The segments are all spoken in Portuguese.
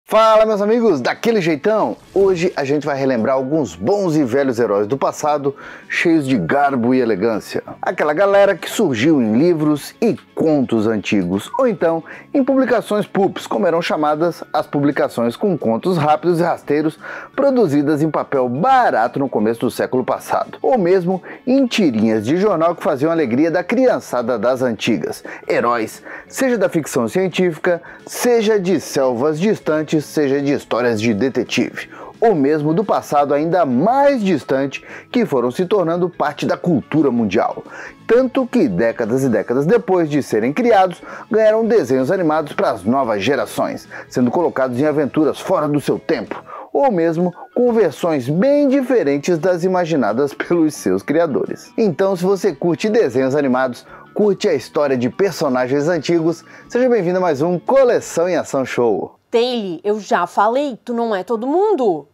Fala, meus amigos, daquele jeitão! Hoje a gente vai relembrar alguns bons e velhos heróis do passado, cheios de garbo e elegância. Aquela galera que surgiu em livros e contos antigos, ou então em publicações pulps, como eram chamadas as publicações com contos rápidos e rasteiros, produzidas em papel barato no começo do século passado. Ou mesmo em tirinhas de jornal que faziam a alegria da criançada das antigas. Heróis, seja da ficção científica, seja de selvas distantes, seja de histórias de detetive, ou mesmo do passado ainda mais distante, que foram se tornando parte da cultura mundial. Tanto que décadas e décadas depois de serem criados, ganharam desenhos animados para as novas gerações, sendo colocados em aventuras fora do seu tempo, ou mesmo com versões bem diferentes das imaginadas pelos seus criadores. Então, se você curte desenhos animados, curte a história de personagens antigos, seja bem-vindo a mais um Coleção em Ação Show. Taylor, eu já falei, tu não é todo mundo.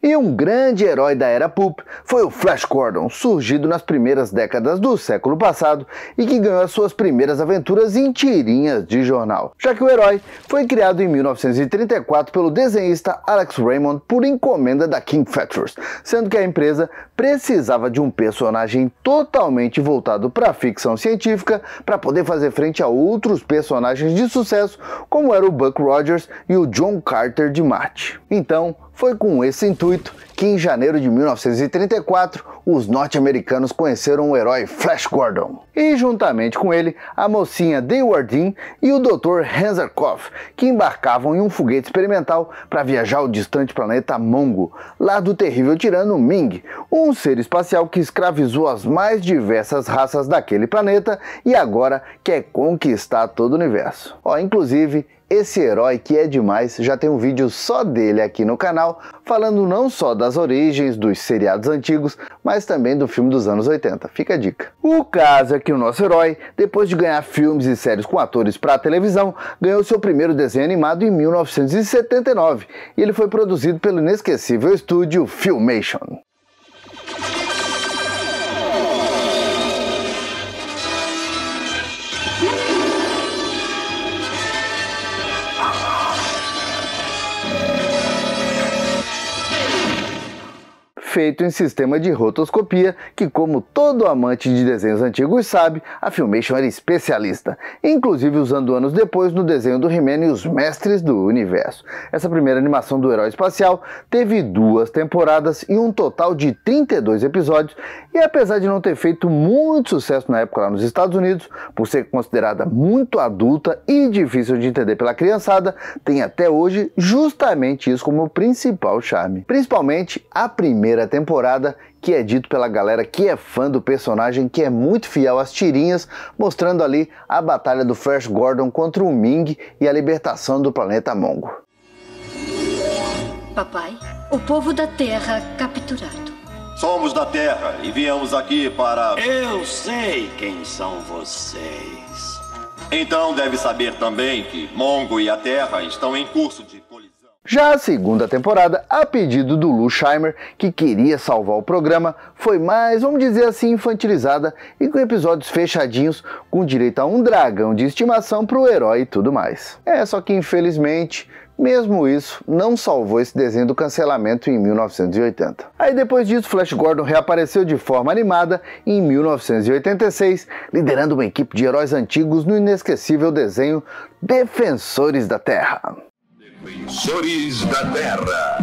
E um grande herói da era pulp foi o Flash Gordon, surgido nas primeiras décadas do século passado e que ganhou as suas primeiras aventuras em tirinhas de jornal, já que o herói foi criado em 1934 pelo desenhista Alex Raymond por encomenda da King Features, sendo que a empresa precisava de um personagem totalmente voltado para a ficção científica para poder fazer frente a outros personagens de sucesso, como era o Buck Rogers e o John Carter de Marte. Então, foi com esse intuito que em janeiro de 1934 os norte-americanos conheceram o herói Flash Gordon. E juntamente com ele, a mocinha Dewardine e o Dr. Hanzarkov, que embarcavam em um foguete experimental para viajar ao distante planeta Mongo, lá do terrível tirano Ming, um ser espacial que escravizou as mais diversas raças daquele planeta e agora quer conquistar todo o universo. Inclusive, esse herói que é demais, já tem um vídeo só dele aqui no canal, falando não só das origens dos seriados antigos, mas também do filme dos anos 80. Fica a dica. O caso é que o nosso herói, depois de ganhar filmes e séries com atores para a televisão, ganhou seu primeiro desenho animado em 1979, e ele foi produzido pelo inesquecível estúdio Filmation. Feito em sistema de rotoscopia, que, como todo amante de desenhos antigos sabe, a Filmation era especialista, inclusive usando anos depois no desenho do He-Man e os Mestres do Universo. Essa primeira animação do herói espacial teve 2 temporadas e um total de 32 episódios, e apesar de não ter feito muito sucesso na época lá nos Estados Unidos, por ser considerada muito adulta e difícil de entender pela criançada, tem até hoje justamente isso como principal charme. Principalmente a primeira temporada, que é dito pela galera que é fã do personagem, que é muito fiel às tirinhas, mostrando ali a batalha do Flash Gordon contra o Ming e a libertação do planeta Mongo. Papai, o povo da Terra capturado. Somos da Terra e viemos aqui para... Eu sei quem são vocês. Então deve saber também que Mongo e a Terra estão em curso de colisão. Já a segunda temporada, a pedido do Lou Scheimer, que queria salvar o programa, foi mais, vamos dizer assim, infantilizada e com episódios fechadinhos, com direito a um dragão de estimação para o herói e tudo mais. Só que infelizmente, mesmo isso não salvou esse desenho do cancelamento em 1980. Aí depois disso, Flash Gordon reapareceu de forma animada em 1986, liderando uma equipe de heróis antigos no inesquecível desenho Defensores da Terra. Defensores da Terra.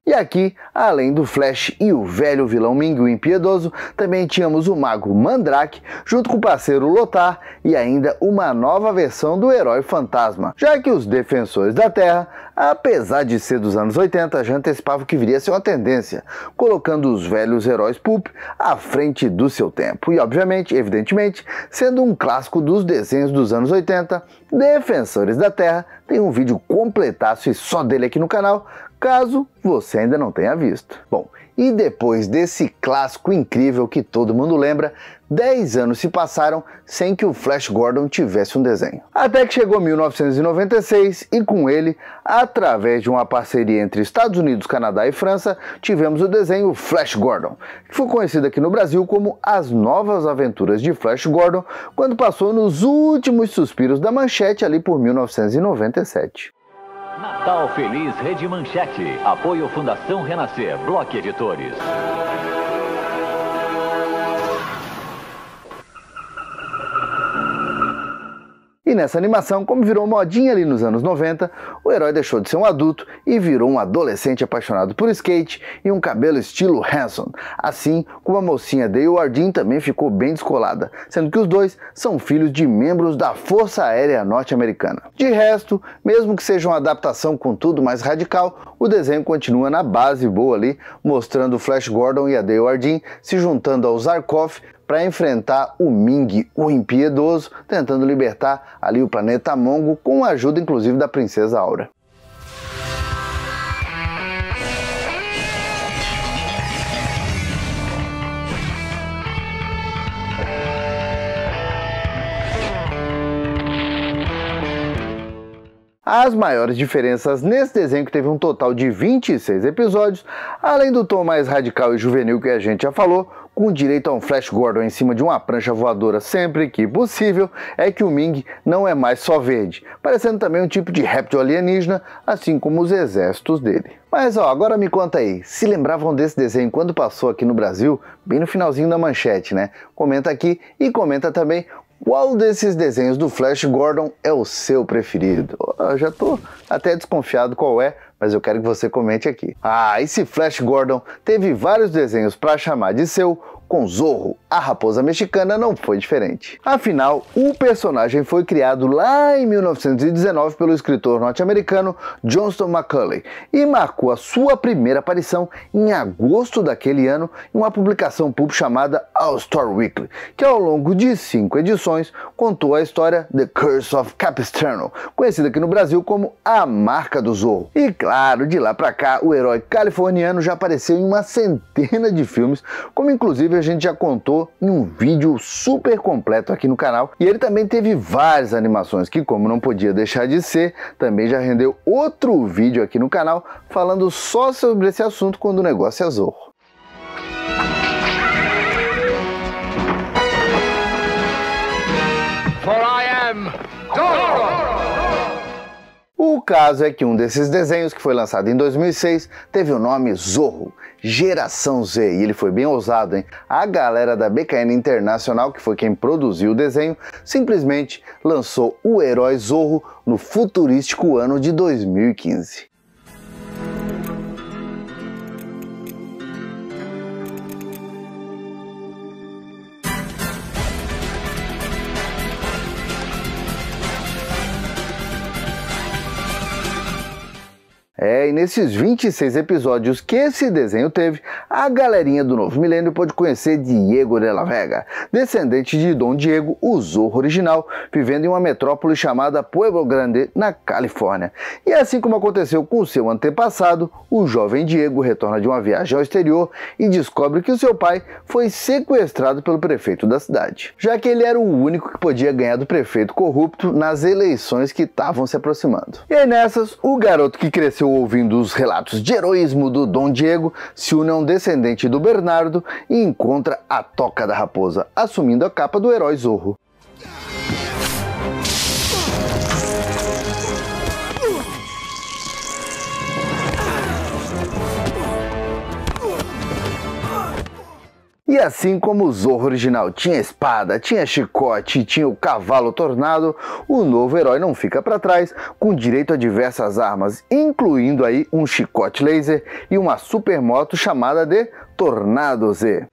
E aqui, além do Flash e o velho vilão Ming, o Impiedoso, também tínhamos o mago Mandrake, junto com o parceiro Lothar, e ainda uma nova versão do herói fantasma, já que os Defensores da Terra apesar de ser dos anos 80, já antecipava o que viria a ser uma tendência, colocando os velhos heróis pulp à frente do seu tempo. E obviamente, evidentemente, sendo um clássico dos desenhos dos anos 80, Defensores da Terra tem um vídeo completaço e só dele aqui no canal, caso você ainda não tenha visto. Bom, e depois desse clássico incrível que todo mundo lembra, 10 anos se passaram sem que o Flash Gordon tivesse um desenho. Até que chegou 1996 e com ele, através de uma parceria entre Estados Unidos, Canadá e França, tivemos o desenho Flash Gordon, que foi conhecido aqui no Brasil como As Novas Aventuras de Flash Gordon, quando passou nos últimos suspiros da Manchete ali por 1997. Natal Feliz Rede Manchete. Apoio Fundação Renascer. Bloque Editores. E nessa animação, como virou modinha ali nos anos 90, o herói deixou de ser um adulto e virou um adolescente apaixonado por skate e um cabelo estilo Hanson, assim como a mocinha Dale Wardine também ficou bem descolada, sendo que os dois são filhos de membros da Força Aérea Norte-Americana. De resto, mesmo que seja uma adaptação com tudo mais radical, o desenho continua na base boa ali, mostrando o Flash Gordon e a Dale Wardine se juntando ao Zarkov para enfrentar o Ming, o impiedoso, tentando libertar ali o planeta Mongo, com a ajuda inclusive da Princesa Aura. As maiores diferenças nesse desenho, que teve um total de 26 episódios, além do tom mais radical e juvenil que a gente já falou, com direito a um Flash Gordon em cima de uma prancha voadora sempre que possível, é que o Ming não é mais só verde, parecendo também um tipo de réptil alienígena, assim como os exércitos dele. Mas agora me conta aí, se lembravam desse desenho quando passou aqui no Brasil, bem no finalzinho da Manchete, né? Comenta aqui e comenta também qual desses desenhos do Flash Gordon é o seu preferido. Eu já tô até desconfiado qual é, mas eu quero que você comente aqui. Esse Flash Gordon teve vários desenhos para chamar de seu, com Zorro, a raposa mexicana, não foi diferente. Afinal, o personagem foi criado lá em 1919 pelo escritor norte-americano Johnston McCulley e marcou a sua primeira aparição em agosto daquele ano em uma publicação pulp chamada All Star Weekly, que ao longo de 5 edições contou a história The Curse of Capistrano, conhecida aqui no Brasil como A Marca do Zorro. E claro, de lá pra cá, o herói californiano já apareceu em uma centena de filmes, como inclusive a gente já contou em um vídeo super completo aqui no canal, e ele também teve várias animações que, como não podia deixar de ser, também já rendeu outro vídeo aqui no canal falando só sobre esse assunto quando o negócio é Zorro. For I am Zorro! O caso é que um desses desenhos, que foi lançado em 2006, teve o nome Zorro, Geração Z, e ele foi bem ousado, hein? A galera da BKN Internacional, que foi quem produziu o desenho, simplesmente lançou o herói Zorro no futurístico ano de 2015. E nesses 26 episódios que esse desenho teve, a galerinha do novo milênio pôde conhecer Diego de la Vega, descendente de Dom Diego, o Zorro original, vivendo em uma metrópole chamada Pueblo Grande, na Califórnia. E assim como aconteceu com o seu antepassado, o jovem Diego retorna de uma viagem ao exterior e descobre que o seu pai foi sequestrado pelo prefeito da cidade, já que ele era o único que podia ganhar do prefeito corrupto nas eleições que estavam se aproximando. E aí nessas, o garoto que cresceu ouvindo os relatos de heroísmo do Dom Diego se une a um descendente do Bernardo e encontra a Toca da Raposa, assumindo a capa do herói Zorro. E assim como o Zorro original tinha espada, tinha chicote e tinha o cavalo tornado, o novo herói não fica para trás, com direito a diversas armas, incluindo aí um chicote laser e uma supermoto chamada de Tornado Z.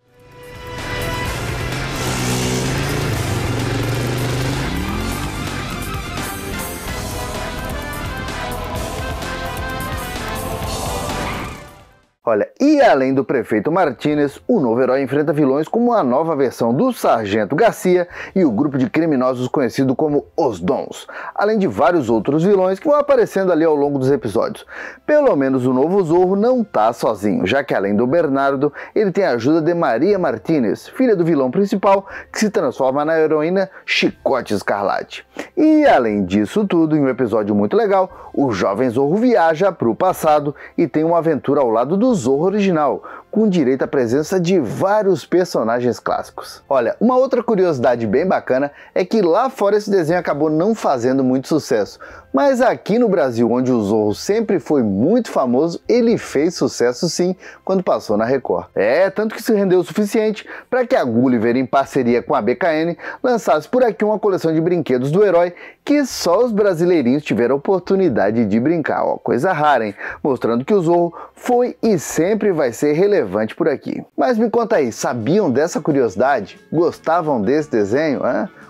Olha, e além do Prefeito Martínez, o novo herói enfrenta vilões como a nova versão do Sargento Garcia e o grupo de criminosos conhecido como Os Dons, além de vários outros vilões que vão aparecendo ali ao longo dos episódios. Pelo menos o novo Zorro não tá sozinho, já que além do Bernardo, ele tem a ajuda de Maria Martínez, filha do vilão principal, que se transforma na heroína Chicote Escarlate. E além disso tudo, em um episódio muito legal, o jovem Zorro viaja para o passado e tem uma aventura ao lado do Zorro original, com direito à presença de vários personagens clássicos. Olha, uma outra curiosidade bem bacana é que lá fora esse desenho acabou não fazendo muito sucesso, mas aqui no Brasil, onde o Zorro sempre foi muito famoso, ele fez sucesso sim quando passou na Record. Tanto que se rendeu o suficiente para que a Gulliver, em parceria com a BKN, lançasse por aqui uma coleção de brinquedos do herói que só os brasileirinhos tiveram a oportunidade de brincar. Ó, coisa rara, hein? Mostrando que o Zorro foi e sempre vai ser relevante por aqui. Mas me conta aí, sabiam dessa curiosidade? Gostavam desse desenho?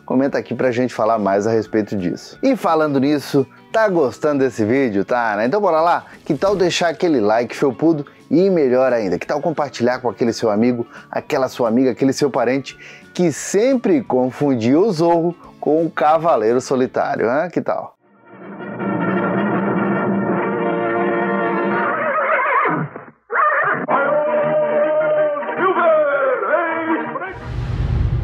Comenta aqui pra gente falar mais a respeito disso. E falando nisso, tá gostando desse vídeo, tá, né? Então bora lá? Que tal deixar aquele like felpudo? E melhor ainda, que tal compartilhar com aquele seu amigo, aquela sua amiga, aquele seu parente que sempre confundiu o Zorro com o Cavaleiro Solitário, hein? Que tal?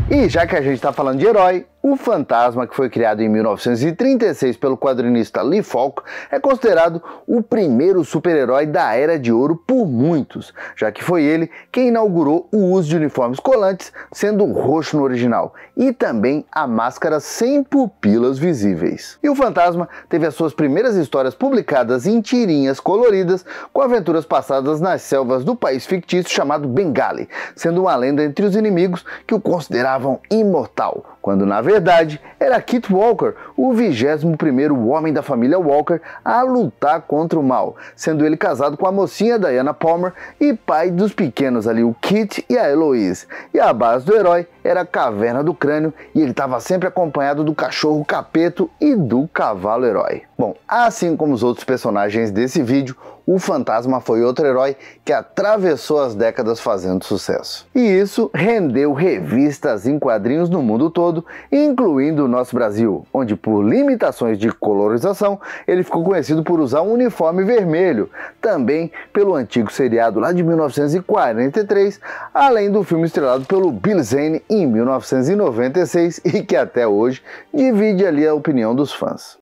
E já que a gente está falando de herói, o Fantasma, que foi criado em 1936 pelo quadrinista Lee Falk, é considerado o primeiro super-herói da Era de Ouro por muitos, já que foi ele quem inaugurou o uso de uniformes colantes, sendo roxo no original, e também a máscara sem pupilas visíveis. E o Fantasma teve as suas primeiras histórias publicadas em tirinhas coloridas, com aventuras passadas nas selvas do país fictício chamado Bengali, sendo uma lenda entre os inimigos que o consideravam imortal, quando na verdade era Kit Walker, o 21º homem da família Walker a lutar contra o mal, sendo ele casado com a mocinha Diana Palmer e pai dos pequenos ali, o Kit e a Eloise. E a base do herói era a Caverna do Crânio e ele estava sempre acompanhado do cachorro Capeto e do cavalo herói. Bom, assim como os outros personagens desse vídeo, o Fantasma foi outro herói que atravessou as décadas fazendo sucesso. E isso rendeu revistas em quadrinhos no mundo todo, incluindo o nosso Brasil, onde por limitações de colorização, ele ficou conhecido por usar um uniforme vermelho, também pelo antigo seriado lá de 1943, além do filme estrelado pelo Billy Zane em 1996 e que até hoje divide ali a opinião dos fãs.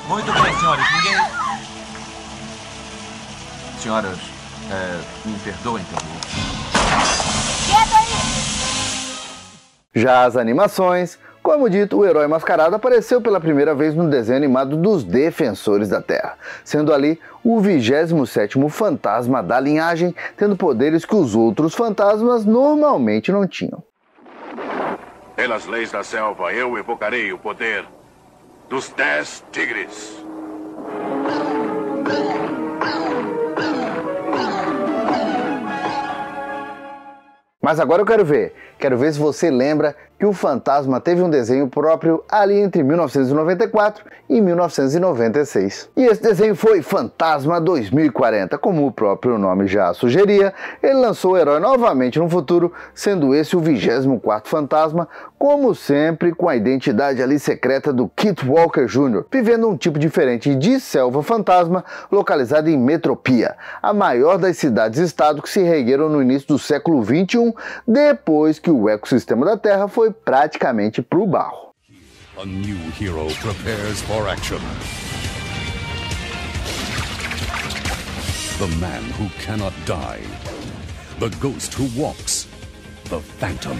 Muito bem, senhores, Senhoras, me perdoem Já as animações, como dito, o herói mascarado apareceu pela primeira vez no desenho animado dos Defensores da Terra, sendo ali o 27º fantasma da linhagem, tendo poderes que os outros fantasmas normalmente não tinham. Pelas leis da selva, eu evocarei o poder dos 10 tigres. Mas agora eu quero ver se você lembra que o Fantasma teve um desenho próprio ali entre 1994 e 1996. E esse desenho foi Fantasma 2040, como o próprio nome já sugeria, ele lançou o herói novamente no futuro, sendo esse o 24º Fantasma, como sempre com a identidade ali secreta do Kit Walker Jr., vivendo um tipo diferente de selva fantasma, localizada em Metropia, a maior das cidades-estado que se reergueram no início do século XXI, depois que o ecossistema da Terra foi praticamente pro barro. A new hero prepares for action. The man who cannot die. The ghost who walks. The Phantom.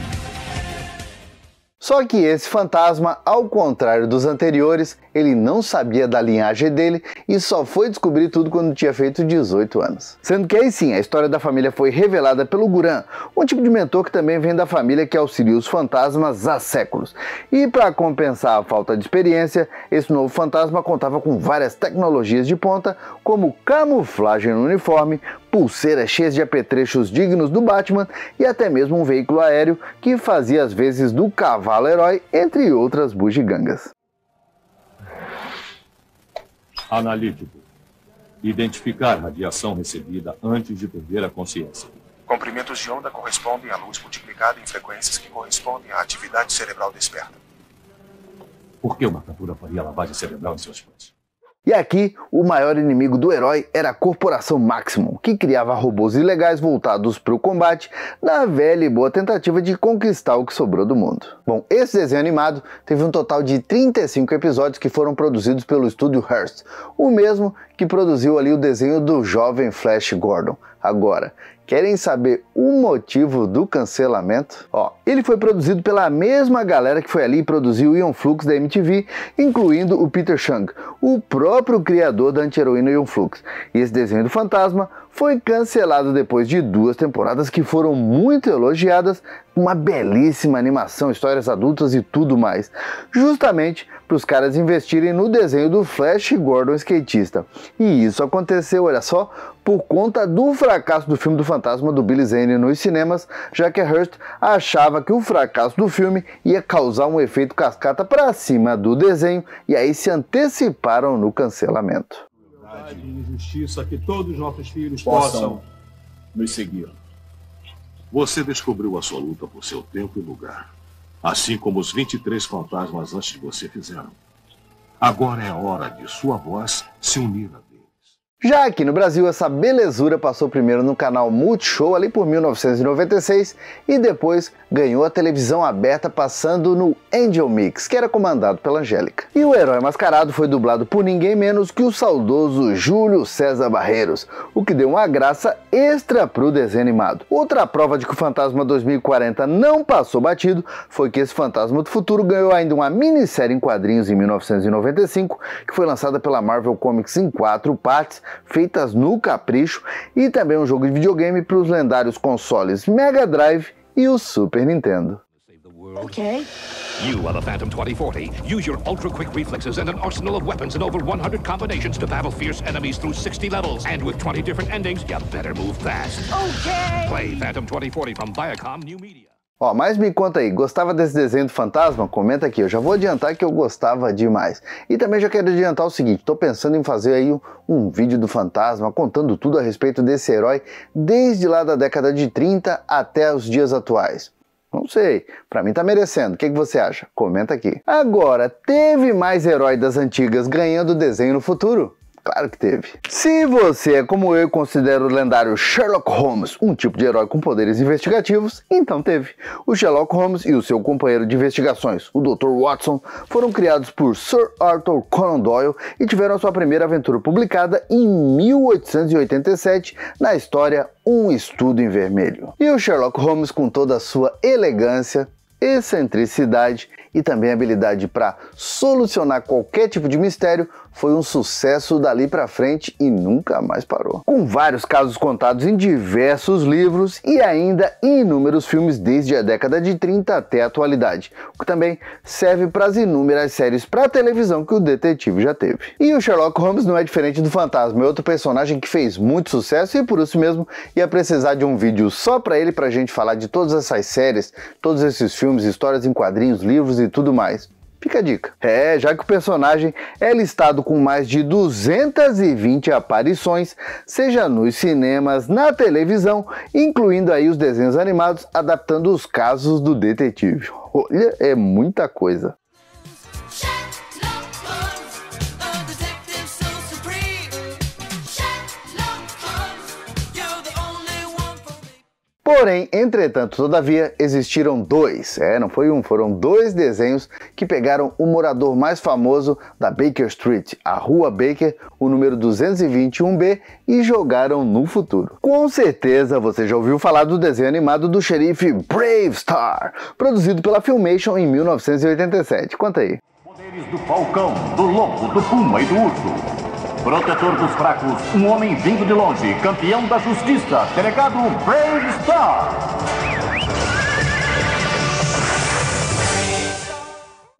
Só que esse fantasma, ao contrário dos anteriores, ele não sabia da linhagem dele e só foi descobrir tudo quando tinha feito 18 anos. Sendo que aí sim, a história da família foi revelada pelo Guran, um tipo de mentor que também vem da família que auxilia os fantasmas há séculos. E para compensar a falta de experiência, esse novo fantasma contava com várias tecnologias de ponta, como camuflagem no uniforme, pulseiras cheias de apetrechos dignos do Batman e até mesmo um veículo aéreo que fazia as vezes do cavalo herói, entre outras bugigangas. Analítico. Identificar radiação recebida antes de perder a consciência. Comprimentos de onda correspondem à luz multiplicada em frequências que correspondem à atividade cerebral desperta. Por que uma captura faria lavagem cerebral em seus fãs? E aqui, o maior inimigo do herói era a Corporação Maximum, que criava robôs ilegais voltados para o combate, na velha e boa tentativa de conquistar o que sobrou do mundo. Bom, esse desenho animado teve um total de 35 episódios que foram produzidos pelo estúdio Hearst, o mesmo que produziu ali o desenho do jovem Flash Gordon. Agora, querem saber o motivo do cancelamento? Ele foi produzido pela mesma galera que foi ali e produziu o Aeon Flux da MTV, incluindo o Peter Chung, o próprio criador da anti-heroína Aeon Flux. E esse desenho do fantasma foi cancelado depois de 2 temporadas que foram muito elogiadas, uma belíssima animação, histórias adultas e tudo mais, justamente para os caras investirem no desenho do Flash Gordon skatista. E isso aconteceu, olha só, por conta do fracasso do filme do fantasma do Billy Zane nos cinemas, já que a Hearst achava que o fracasso do filme ia causar um efeito cascata para cima do desenho, e aí se anteciparam no cancelamento. E justiça, que todos os nossos filhos possam nos seguir. Você descobriu a sua luta por seu tempo e lugar, assim como os 23 fantasmas antes de você fizeram. Agora é a hora de sua voz se unir a deles. Já aqui no Brasil, essa belezura passou primeiro no canal Multishow ali por 1996 e depois ganhou a televisão aberta passando no Angel Mix, que era comandado pela Angélica. E o herói mascarado foi dublado por ninguém menos que o saudoso Júlio César Barreiros, o que deu uma graça extra pro desenho animado. Outra prova de que o Fantasma 2040 não passou batido foi que esse Fantasma do Futuro ganhou ainda uma minissérie em quadrinhos em 1995, que foi lançada pela Marvel Comics em 4 partes, feitas no capricho, e também um jogo de videogame para os lendários consoles Mega Drive e o Super Nintendo. Okay. You are the Phantom 2040. Use your ultra-quick reflexes and an arsenal of weapons and over 100 combinations to battle fierce enemies through 60 levels. And with 20 different endings, you better move fast. Okay. Play Phantom 2040 from Viacom New Media. Mas me conta aí, gostava desse desenho do fantasma? Comenta aqui, eu já vou adiantar que eu gostava demais. E também já quero adiantar o seguinte, tô pensando em fazer aí um vídeo do fantasma, contando tudo a respeito desse herói, desde lá da década de 30 até os dias atuais. Não sei, pra mim tá merecendo, o que você acha? Comenta aqui. Agora, teve mais herói das antigas ganhando desenho no futuro? Claro que teve. Se você é como eu e considera o lendário Sherlock Holmes um tipo de herói com poderes investigativos, então teve. O Sherlock Holmes e o seu companheiro de investigações, o Dr. Watson, foram criados por Sir Arthur Conan Doyle e tiveram a sua primeira aventura publicada em 1887 na história Um Estudo em Vermelho. E o Sherlock Holmes, com toda a sua elegância, excentricidade e também habilidade para solucionar qualquer tipo de mistério, foi um sucesso dali pra frente e nunca mais parou. Com vários casos contados em diversos livros e ainda em inúmeros filmes desde a década de 30 até a atualidade, o que também serve para as inúmeras séries para televisão que o detetive já teve. E o Sherlock Holmes não é diferente do fantasma, é outro personagem que fez muito sucesso e por isso mesmo ia precisar de um vídeo só para ele, pra gente falar de todas essas séries, todos esses filmes, histórias em quadrinhos, livros e tudo mais. Fica a dica. Já que o personagem é listado com mais de 220 aparições, seja nos cinemas, na televisão, incluindo aí os desenhos animados, adaptando os casos do detetive. Olha, é muita coisa. Porém, entretanto, todavia, existiram dois, não foi um, foram dois desenhos que pegaram o morador mais famoso da Baker Street, a Rua Baker, o número 221B, e jogaram no futuro. Com certeza você já ouviu falar do desenho animado do xerife Brave Star, produzido pela Filmation em 1987. Conta aí. Poderes do falcão, do lobo, do puma e do urso. Protetor dos fracos, um homem vindo de longe, campeão da justiça, delegado Brave Star.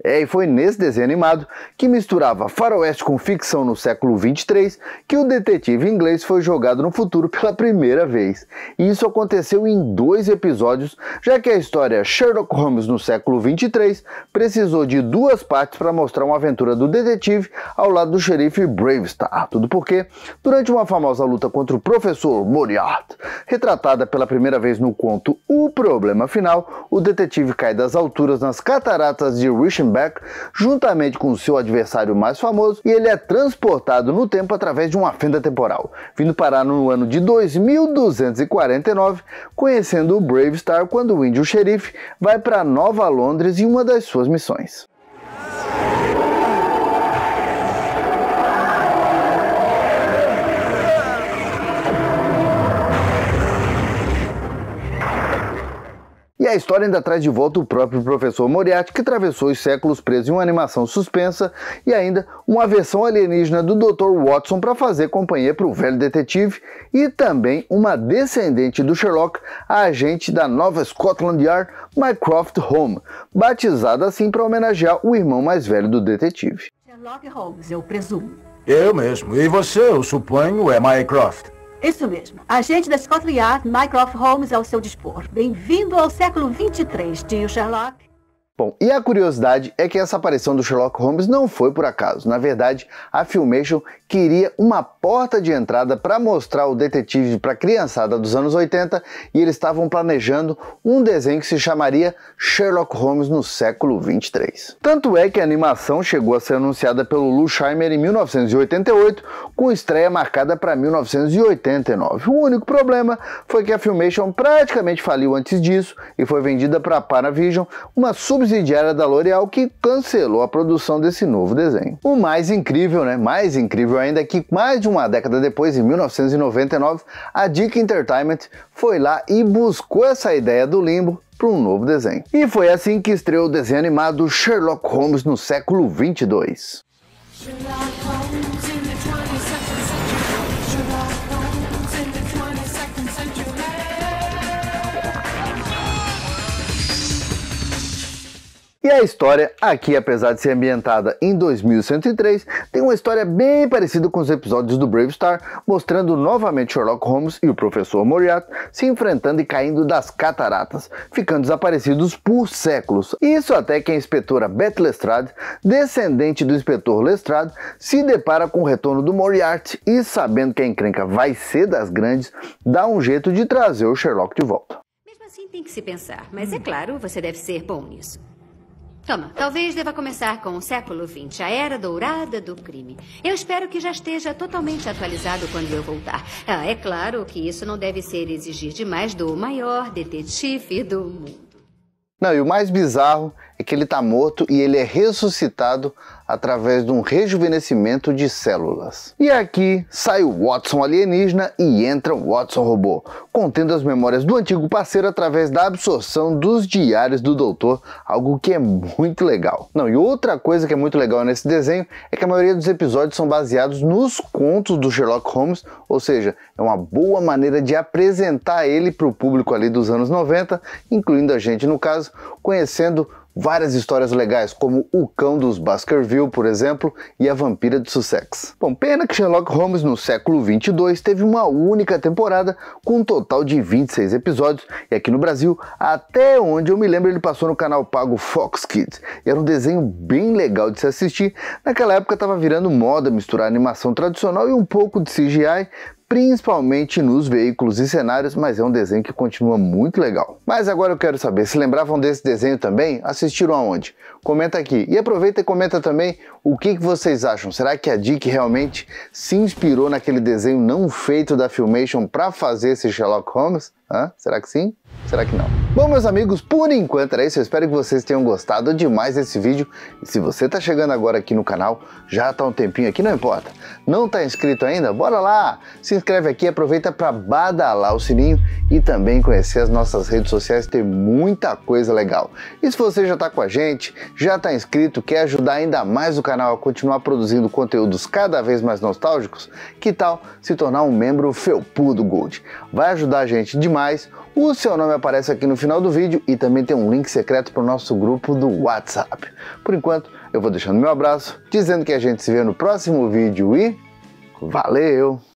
E foi nesse desenho animado, que misturava faroeste com ficção no século 23, que o detetive inglês foi jogado no futuro pela primeira vez. E isso aconteceu em 2 episódios, já que a história Sherlock Holmes no século 23 precisou de 2 partes para mostrar uma aventura do detetive ao lado do xerife Bravestar. Tudo porque, durante uma famosa luta contra o professor Moriarty, retratada pela primeira vez no conto O Problema Final, o detetive cai das alturas nas cataratas de Reichenbach, juntamente com seu adversário mais famoso, e ele é transportado no tempo através de uma fenda temporal, vindo parar no ano de 2249, conhecendo o Bravestar quando o índio xerife vai para Nova Londres em uma das suas missões. E a história ainda traz de volta o próprio professor Moriarty, que atravessou os séculos preso em uma animação suspensa, e ainda uma versão alienígena do Dr. Watson para fazer companhia para o velho detetive, e também uma descendente do Sherlock, a agente da nova Scotland Yard, Mycroft Holmes, batizada assim para homenagear o irmão mais velho do detetive. Sherlock Holmes, eu presumo. Eu mesmo. E você, eu suponho, é Mycroft. Isso mesmo. Agente da Scotland Yard, Mycroft Holmes ao seu dispor. Bem-vindo ao século 23, tio Sherlock. Bom, e a curiosidade é que essa aparição do Sherlock Holmes não foi por acaso. Na verdade, a Filmation queria uma porta de entrada para mostrar o detetive para a criançada dos anos 80, e eles estavam planejando um desenho que se chamaria Sherlock Holmes no século 23. Tanto é que a animação chegou a ser anunciada pelo Lou Scheimer em 1988, com estreia marcada para 1989. O único problema foi que a Filmation praticamente faliu antes disso e foi vendida para a Panavision, uma subsidiária da L'Oréal, que cancelou a produção desse novo desenho. O mais incrível, mais incrível ainda, é que mais de uma década depois, em 1999, a Dick Entertainment foi lá e buscou essa ideia do limbo para um novo desenho. E foi assim que estreou o desenho animado Sherlock Holmes no século 22. E a história, aqui apesar de ser ambientada em 2103, tem uma história bem parecida com os episódios do Bravestar, mostrando novamente Sherlock Holmes e o professor Moriarty se enfrentando e caindo das cataratas, ficando desaparecidos por séculos. Isso até que a inspetora Beth Lestrade, descendente do inspetor Lestrade, se depara com o retorno do Moriarty e, sabendo que a encrenca vai ser das grandes, dá um jeito de trazer o Sherlock de volta. Mesmo assim tem que se pensar, mas é claro, você deve ser bom nisso. Toma, talvez deva começar com o século XX, a era dourada do crime. Eu espero que já esteja totalmente atualizado quando eu voltar. É claro que isso não deve ser exigir demais do maior detetive do mundo. Não, e o mais bizarro é que ele está morto e ele é ressuscitado através de um rejuvenescimento de células. E aqui sai o Watson alienígena e entra o Watson robô, contendo as memórias do antigo parceiro através da absorção dos diários do doutor, algo que é muito legal. Não, e outra coisa que é muito legal nesse desenho é que a maioria dos episódios são baseados nos contos do Sherlock Holmes, ou seja, é uma boa maneira de apresentar ele para o público ali dos anos 90, incluindo a gente no caso, conhecendo várias histórias legais, como O Cão dos Baskerville, por exemplo, e A Vampira de Sussex. Bom, pena que Sherlock Holmes no século 22 teve uma única temporada, com um total de 26 episódios, e aqui no Brasil, até onde eu me lembro, ele passou no canal pago Fox Kids. E era um desenho bem legal de se assistir. Naquela época estava virando moda misturar animação tradicional e um pouco de CGI, principalmente nos veículos e cenários, mas é um desenho que continua muito legal. Mas agora eu quero saber, se lembravam desse desenho também? Assistiram aonde? Comenta aqui. E aproveita e comenta também o que vocês acham. Será que a Dick realmente se inspirou naquele desenho não feito da Filmation para fazer esse Sherlock Holmes? Será que sim? Será que não? Bom, meus amigos, por enquanto era isso. Eu espero que vocês tenham gostado demais desse vídeo. E se você está chegando agora aqui no canal, já está um tempinho aqui, não importa. Não está inscrito ainda? Bora lá! Se inscreve aqui, aproveita para badalar o sininho e também conhecer as nossas redes sociais, tem muita coisa legal. E se você já está com a gente, já está inscrito, quer ajudar ainda mais o canal a continuar produzindo conteúdos cada vez mais nostálgicos, que tal se tornar um membro felpudo Gold? Vai ajudar a gente demais mais, o seu nome aparece aqui no final do vídeo e também tem um link secreto para o nosso grupo do WhatsApp. Por enquanto, eu vou deixando meu abraço, dizendo que a gente se vê no próximo vídeo e valeu!